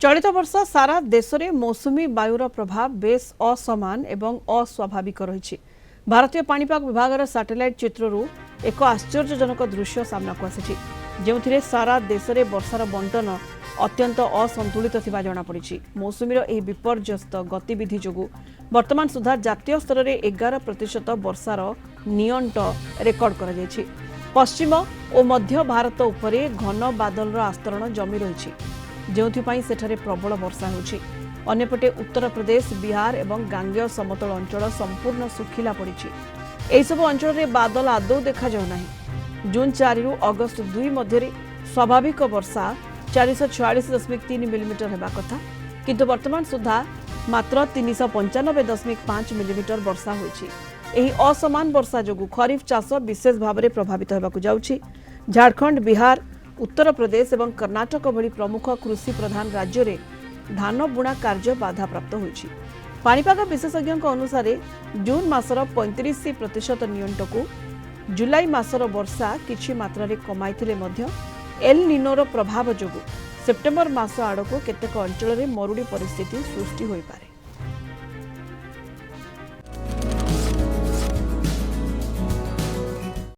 चलित वर्ष सारा देश में मौसुमी वायुर प्रभाव बेस असमान एवं अस्वाभाविक रही। भारतीय पाणीपाग विभाग सैटेलाइट चित्रु एक आश्चर्यजनक दृश्य सामना को आसी, जो सारा देश में वर्षार बंटन अत्यंत असंतुलित थिबा जणा पड़िछि। मौसुमीर एही विपर्यस्त गतिविधि जोगु वर्तमान सुधा जातीय स्तर में 11% वर्षार नियंट रेकर्ड करा जायछि। पश्चिम और मध्य भारत उपरे घन बादलर आस्तरण जमी रही, जोथिपाई सेठारे प्रबल वर्षा होछि। अन्यपटे उत्तर प्रदेश, बिहार एवं गांगेय समतल अंचल संपूर्ण सुखिला पड़िछि। एही सब अंचल रे बादल आदौ देखा जाउ नाही। जून 4 रु अगस्त 2 मध्य स्वाभाविक वर्षा 446.3 मिलीमीटर हेबा कथा, किंतु वर्तमान सुधा मात्र 395.5 मिलीमीटर वर्षा होइछि। एही असमान वर्षा जोगु खरीफ चाष विशेष भाव में प्रभावित होबाकु जाउछि। झारखंड, बिहार, उत्तर प्रदेश एवं कर्नाटक भली प्रमुख कृषि प्रधान राज्य रे धान बुणा कार्य बाधाप्राप्त होइछि। पाणीपाग विशेषज्ञ अनुसार जून मासर 35% नियंटकु जुलाई मासर वर्षा किछि मात्रा कमाइथिले मध्य एल निनोर प्रभाव जोगु सेप्टेम्बर मास आड़क केतेक अंचल में मरुड़ी परिस्थिति सृष्टि होई पारे।